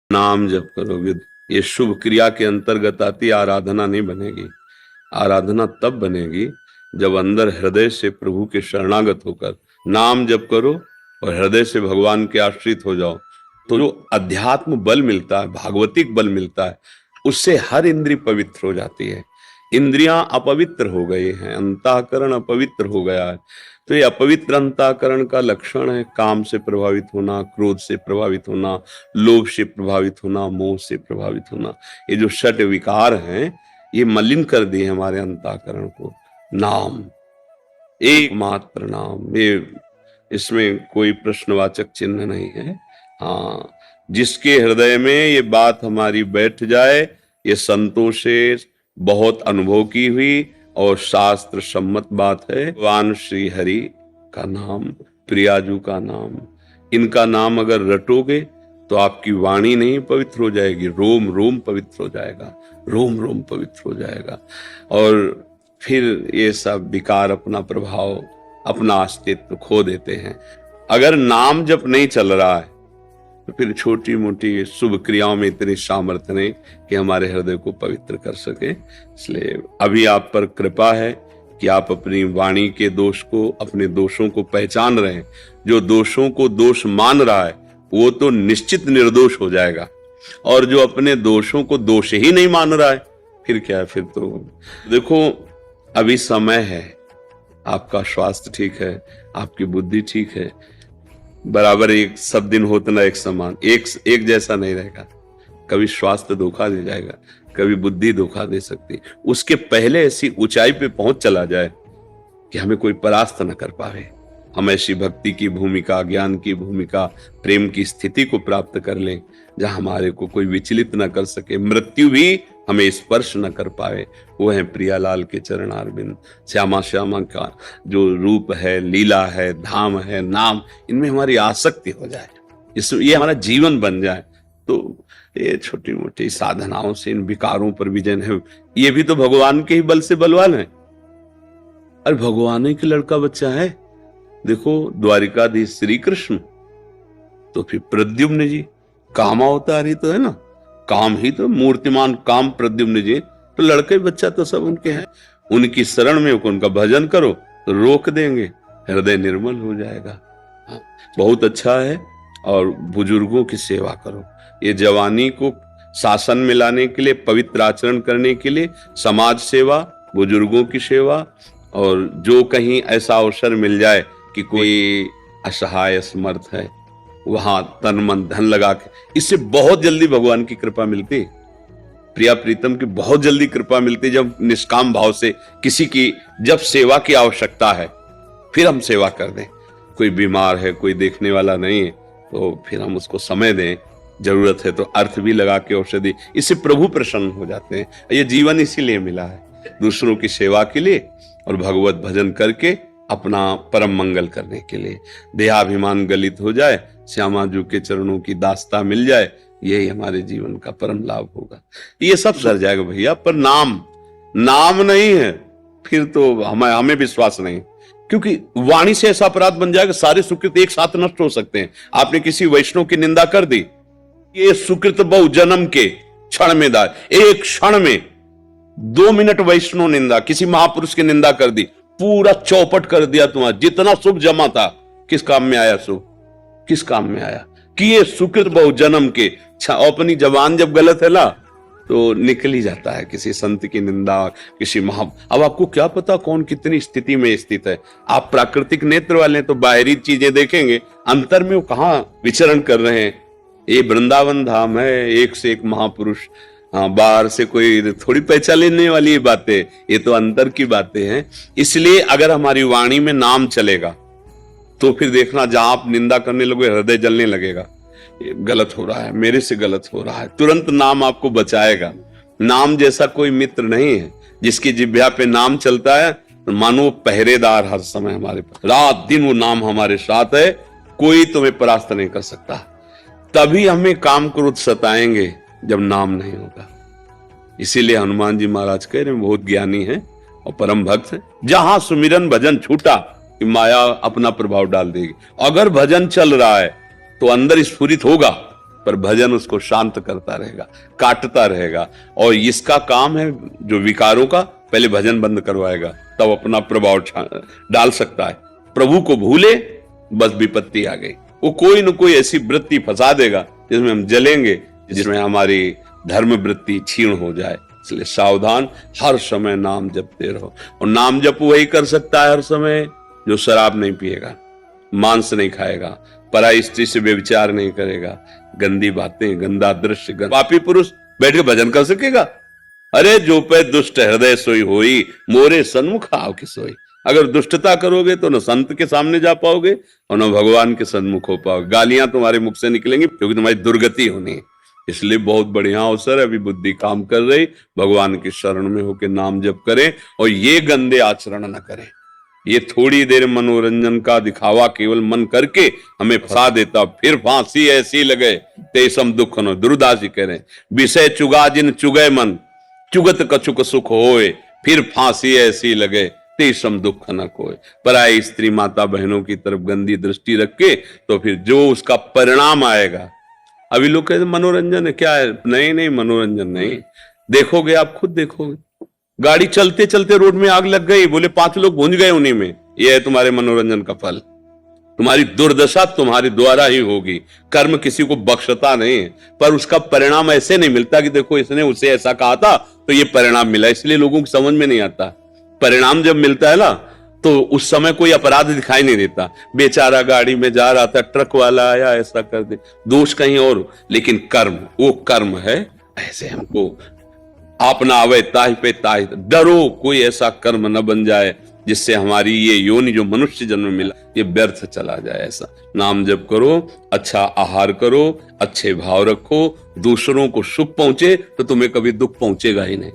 नाम जप करोगे, ये शुभ क्रिया के अंतर्गत आती, आराधना नहीं बनेगी। आराधना तब बनेगी जब अंदर हृदय से प्रभु के शरणागत होकर नाम जप करो और हृदय से भगवान के आश्रित हो जाओ, तो जो अध्यात्म बल मिलता है, भागवतिक बल मिलता है, उससे हर इंद्रिय पवित्र हो जाती है। इंद्रियां अपवित्र हो गई हैं, अंतःकरण अपवित्र हो गया है। तो ये अपवित्र अंतःकरण का लक्षण है काम से प्रभावित होना, क्रोध से प्रभावित होना, लोभ से प्रभावित होना, मोह से प्रभावित होना। ये जो षट विकार हैं, ये मलिन कर दिए हमारे अंतःकरण को। नाम, एकमात्र नाम, ये इसमें कोई प्रश्नवाचक चिन्ह नहीं है। हाँ, जिसके हृदय में ये बात हमारी बैठ जाए, ये संतों से बहुत अनुभव की हुई और शास्त्र सम्मत बात है। भगवान श्री हरि का नाम, प्रियाजू का नाम, इनका नाम अगर रटोगे तो आपकी वाणी नहीं पवित्र हो जाएगी, रोम रोम पवित्र हो जाएगा, रोम रोम पवित्र हो जाएगा। और फिर ये सब विकार अपना प्रभाव, अपना अस्तित्व खो देते हैं। अगर नाम जप नहीं चल रहा है तो फिर छोटी मोटी शुभ क्रियाओं में इतनी सामर्थ्य नहीं कि हमारे हृदय को पवित्र कर सके। इसलिए अभी आप पर कृपा है कि आप अपनी वाणी के दोष को, अपने दोषों को पहचान रहे हैं। जो दोषों को दोष मान रहा है वो तो निश्चित निर्दोष हो जाएगा, और जो अपने दोषों को दोष ही नहीं मान रहा है फिर क्या है? फिर तो देखो, अभी समय है, आपका स्वास्थ्य ठीक है, आपकी बुद्धि ठीक है, बराबर एक सब दिन होता ना एक समान, एक जैसा नहीं रहेगा। कभी स्वास्थ्य धोखा दे जाएगा, कभी बुद्धि धोखा दे सकती। उसके पहले ऐसी ऊंचाई पे पहुंच चला जाए कि हमें कोई परास्त न कर पावे। हम ऐसी भक्ति की भूमिका, ज्ञान की भूमिका, प्रेम की स्थिति को प्राप्त कर लें जहां हमारे को कोई विचलित न कर सके, मृत्यु भी हमें स्पर्श न कर पाए। वो है प्रियालाल के चरणारविंद। श्यामा श्यामा का जो रूप है, लीला है, धाम है, नाम, इनमें हमारी आसक्ति हो जाए, ये हमारा जीवन बन जाए। तो ये छोटी मोटी साधनाओं से इन विकारों पर विजय है। ये भी तो भगवान के ही बल से बलवान है। अरे भगवान ही के लड़का बच्चा है। देखो, द्वारिकाधीश श्री कृष्ण, तो फिर प्रद्युम्न जी कामावतारी तो है ना, काम ही तो, मूर्तिमान काम प्रद्युम्न जी, तो लड़के बच्चा तो सब उनके हैं। उनकी शरण में उनका भजन करो तो रोक देंगे, हृदय निर्मल हो जाएगा। बहुत अच्छा है। और बुजुर्गों की सेवा करो। ये जवानी को शासन में लाने के लिए, पवित्र आचरण करने के लिए समाज सेवा, बुजुर्गों की सेवा, और जो कहीं ऐसा अवसर मिल जाए कि कोई असहाय असमर्थ है, वहां तन मन धन लगा के, इससे बहुत जल्दी भगवान की कृपा मिलती। प्रिया प्रीतम की बहुत जल्दी कृपा मिलती जब निष्काम भाव से किसी की जब सेवा की आवश्यकता है फिर हम सेवा कर दें। कोई बीमार है, कोई देखने वाला नहीं है, तो फिर हम उसको समय दें, जरूरत है तो अर्थ भी लगा के औषधि, इससे प्रभु प्रसन्न हो जाते हैं। ये जीवन इसीलिए मिला है, दूसरों की सेवा के लिए और भगवत भजन करके अपना परम मंगल करने के लिए। देहाभिमान गलित हो जाए, श्यामाजू के चरणों की दास्ता मिल जाए, यही हमारे जीवन का परम लाभ होगा। ये सब सर जाएगा भैया, पर नाम नहीं है फिर तो हमें विश्वास नहीं, क्योंकि वाणी से ऐसा अपराध बन जाएगा, सारे सुकृत एक साथ नष्ट हो सकते हैं। आपने किसी वैष्णव की निंदा कर दी, ये सुकृत बहु जन्म के क्षण में दार, एक क्षण में 2 मिनट वैष्णव निंदा, किसी महापुरुष की निंदा कर दी, पूरा चौपट कर दिया तुम्हारा जितना शुभ जमा था। किस काम में आया शुभ? किस काम में आया? कि ये सुकृत बहु जन्म के, अपनी जबान जब गलत है ना तो निकल ही जाता है किसी संत की निंदा, किसी अब आपको क्या पता कौन कितनी स्थिति में स्थित है। आप प्राकृतिक नेत्र वाले तो बाहरी चीजें देखेंगे, अंतर में वो कहां विचरण कर रहे हैं। ये वृंदावन धाम है, एक से एक महापुरुष, बाहर से कोई थोड़ी पहचान लेने वाली ये बातें, ये तो अंतर की बातें हैं। इसलिए अगर हमारी वाणी में नाम चलेगा तो फिर देखना, जहां आप निंदा करने लगोगे हृदय जलने लगेगा, ये गलत हो रहा है, मेरे से गलत हो रहा है, तुरंत नाम आपको बचाएगा। नाम जैसा कोई मित्र नहीं है। जिसकी जिह्वा पे नाम चलता है मानो पहरेदार हर समय हमारे पास, रात दिन वो नाम हमारे साथ है, कोई तुम्हें परास्त नहीं कर सकता। तभी हमें काम क्रोध सताएंगे जब नाम नहीं होगा। इसीलिए हनुमान जी महाराज कह रहे हैं, बहुत ज्ञानी है और परम भक्त है, जहां सुमिरन भजन छूटा कि माया अपना प्रभाव डाल देगी। अगर भजन चल रहा है तो अंदर स्फुरित होगा, पर भजन उसको शांत करता रहेगा, काटता रहेगा। और इसका काम है जो विकारों का, पहले भजन बंद करवाएगा, तब अपना प्रभाव डाल सकता है। प्रभु को भूले बस विपत्ति आ गई। वो कोई न कोई ऐसी वृत्ति फंसा देगा जिसमें हम जलेंगे, जिसमें हमारी धर्म वृत्ति क्षीण हो जाए। इसलिए सावधान, हर समय नाम जपते रहो। और नाम जप वही कर सकता है हर समय जो शराब नहीं पिएगा, मांस नहीं खाएगा, पराई स्त्री से व्यभिचार नहीं करेगा, गंदी बातें, गंदा दृश्य, पापी पुरुष बैठ के भजन कर सकेगा? अरे जो पे दुष्ट हृदय सोई होई, मोरे सन्मुख आव की सोई। अगर दुष्टता करोगे तो न संत के सामने जा पाओगे और न भगवान के सन्मुख हो पाओगे। गालियां तुम्हारे मुख से निकलेंगी क्योंकि तुम्हारी दुर्गति होनी है। इसलिए बहुत बढ़िया अवसर है, अभी बुद्धि काम कर रही, भगवान की शरण में होकर नाम जप करें और ये गंदे आचरण न करें। ये थोड़ी देर मनोरंजन का दिखावा केवल मन करके हमें फंसा देता, फिर फांसी ऐसी लगे तेसम दुख न। दुर्दास जी कह रहे हैं, विषय चुगा जिन चुगे मन, चुगत कछुक सुख होए, फिर फांसी ऐसी लगे तेसम दुख न कोय। पराई स्त्री माता बहनों की तरफ गंदी दृष्टि रख के तो फिर जो उसका परिणाम आएगा। अभी लोग कहते मनोरंजन है, क्या है? नहीं नहीं, मनोरंजन नहीं। देखोगे, आप खुद देखोगे, गाड़ी चलते चलते रोड में आग लग गई, बोले 5 लोग भूंज गए उन्हीं में। यह है तुम्हारे मनोरंजन का फल। तुम्हारी दुर्दशा तुम्हारे द्वारा ही होगी। कर्म किसी को बख्शता नहीं है, पर उसका परिणाम ऐसे नहीं मिलता कि देखो इसने उसे ऐसा कहा था तो ये परिणाम मिला। इसलिए लोगों को समझ में नहीं आता। परिणाम जब मिलता है ना तो उस समय कोई अपराध दिखाई नहीं देता। बेचारा गाड़ी में जा रहा था, ट्रक वाला आया, ऐसा कर दे, दोष कहीं और। लेकिन कर्म, वो कर्म है। ऐसे हमको आप ना आवे ताहि पे ताहि, डरो कोई ऐसा कर्म न बन जाए जिससे हमारी ये योनि जो मनुष्य जन्म मिला ये व्यर्थ चला जाए। ऐसा नाम जप करो, अच्छा आहार करो, अच्छे भाव रखो, दूसरों को सुख पहुंचे तो तुम्हें कभी दुख पहुंचेगा ही नहीं।